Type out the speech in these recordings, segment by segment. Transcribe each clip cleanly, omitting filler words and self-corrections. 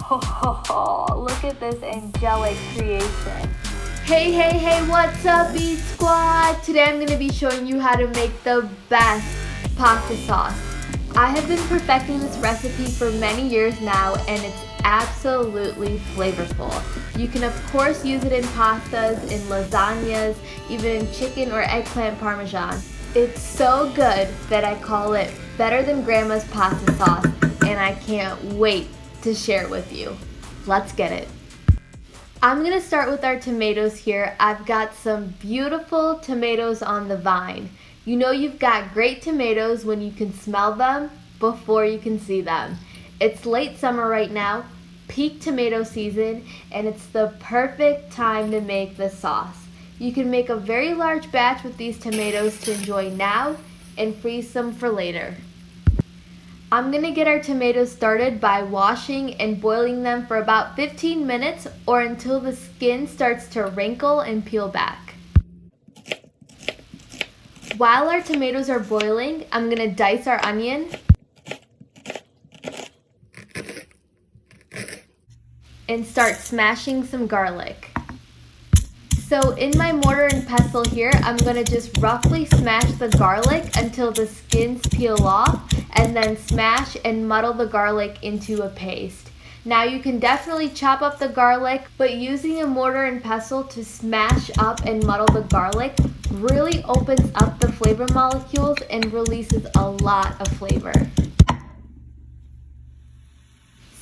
Oh, look at this angelic creation. Hey, what's up, Eat Squad? Today I'm going to be showing you how to make the best pasta sauce. I have been perfecting this recipe for many years now, and it's absolutely flavorful. You can of course use it in pastas, in lasagnas, even in chicken or eggplant parmesan. It's so good that I call it better than grandma's pasta sauce, and I can't wait to share it with you. Let's get it. I'm gonna start with our tomatoes here. I've got some beautiful tomatoes on the vine. You know you've got great tomatoes when you can smell them before you can see them. It's late summer right now, peak tomato season, and it's the perfect time to make the sauce. You can make a very large batch with these tomatoes to enjoy now and freeze some for later. I'm going to get our tomatoes started by washing and boiling them for about 15 minutes or until the skin starts to wrinkle and peel back. While our tomatoes are boiling, I'm going to dice our onion and start smashing some garlic. So in my mortar and pestle here, I'm going to just roughly smash the garlic until the skins peel off, and then smash and muddle the garlic into a paste. Now you can definitely chop up the garlic, but using a mortar and pestle to smash up and muddle the garlic really opens up the flavor molecules and releases a lot of flavor.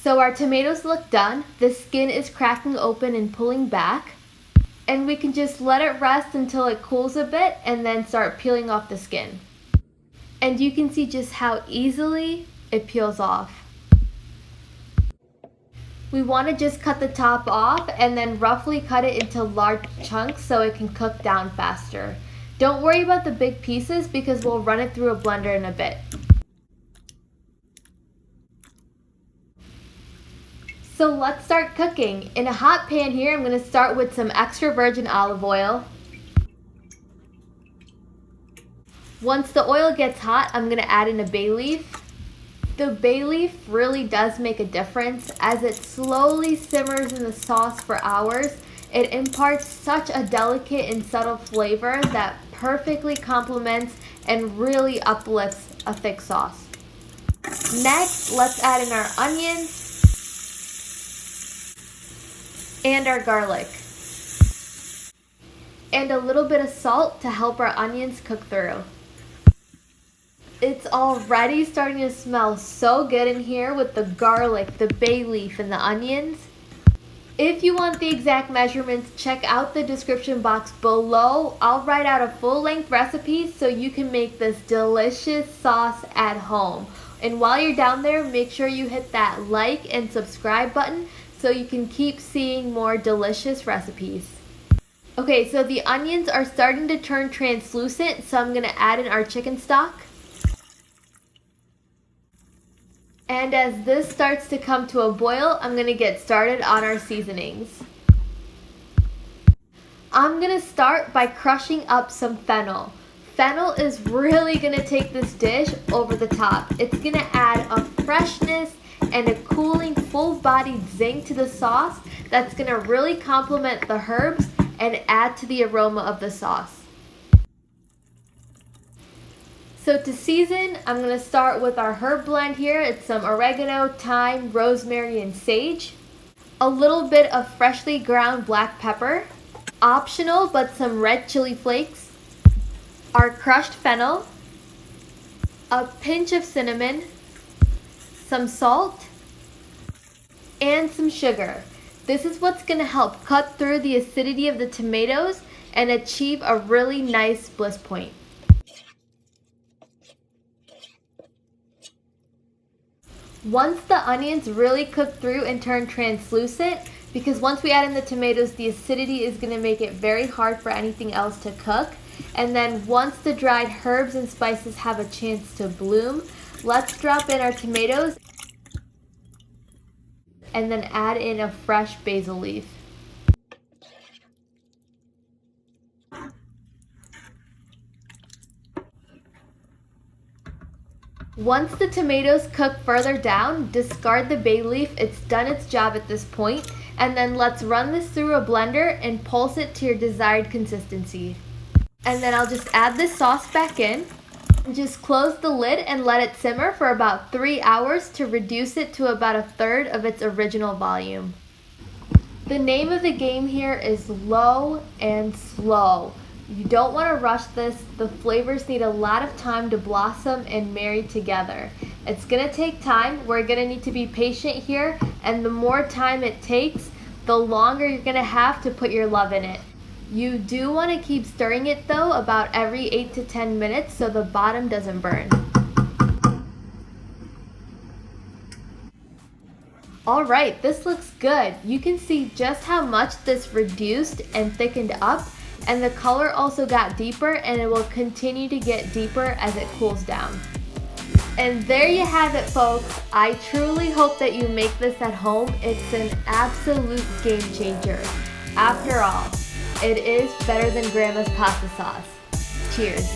So our tomatoes look done. The skin is cracking open and pulling back. And we can just let it rest until it cools a bit and then start peeling off the skin. And you can see just how easily it peels off. We want to just cut the top off and then roughly cut it into large chunks so it can cook down faster. Don't worry about the big pieces because we'll run it through a blender in a bit. So let's start cooking. In a hot pan here, I'm going to start with some extra virgin olive oil. Once the oil gets hot, I'm going to add in a bay leaf. The bay leaf really does make a difference. As it slowly simmers in the sauce for hours, it imparts such a delicate and subtle flavor that perfectly complements and really uplifts a thick sauce. Next, let's add in our onions and our garlic, and a little bit of salt to help our onions cook through. It's already starting to smell so good in here with the garlic, the bay leaf, and the onions. If you want the exact measurements, check out the description box below. I'll write out a full-length recipe so you can make this delicious sauce at home. And while you're down there, make sure you hit that like and subscribe button so you can keep seeing more delicious recipes. Okay, so the onions are starting to turn translucent, so I'm going to add in our chicken stock. And as this starts to come to a boil, I'm going to get started on our seasonings. I'm going to start by crushing up some fennel. Fennel is really going to take this dish over the top. It's going to add a freshness and a cooling, full-bodied zing to the sauce that's going to really complement the herbs and add to the aroma of the sauce. So to season, I'm going to start with our herb blend here. It's some oregano, thyme, rosemary, and sage. A little bit of freshly ground black pepper. Optional, but some red chili flakes. Our crushed fennel. A pinch of cinnamon. Some salt, and some sugar. This is what's going to help cut through the acidity of the tomatoes and achieve a really nice bliss point. Once the onions really cook through and turn translucent, because once we add in the tomatoes, the acidity is going to make it very hard for anything else to cook. And then once the dried herbs and spices have a chance to bloom, let's drop in our tomatoes and then add in a fresh basil leaf. Once the tomatoes cook further down, discard the bay leaf. It's done its job at this point. And then let's run this through a blender and pulse it to your desired consistency. And then I'll just add this sauce back in. Just close the lid and let it simmer for about 3 hours to reduce it to about 1/3 of its original volume. The name of the game here is low and slow. You don't want to rush this. The flavors need a lot of time to blossom and marry together. It's going to take time. We're going to need to be patient here, and the more time it takes, the longer you're going to have to put your love in it. You do want to keep stirring it though about every 8 to 10 minutes so the bottom doesn't burn. Alright, this looks good. You can see just how much this reduced and thickened up, and the color also got deeper, and it will continue to get deeper as it cools down. And there you have it, folks. I truly hope that you make this at home. It's an absolute game changer. After all, it is better than Grandma's pasta sauce. Cheers.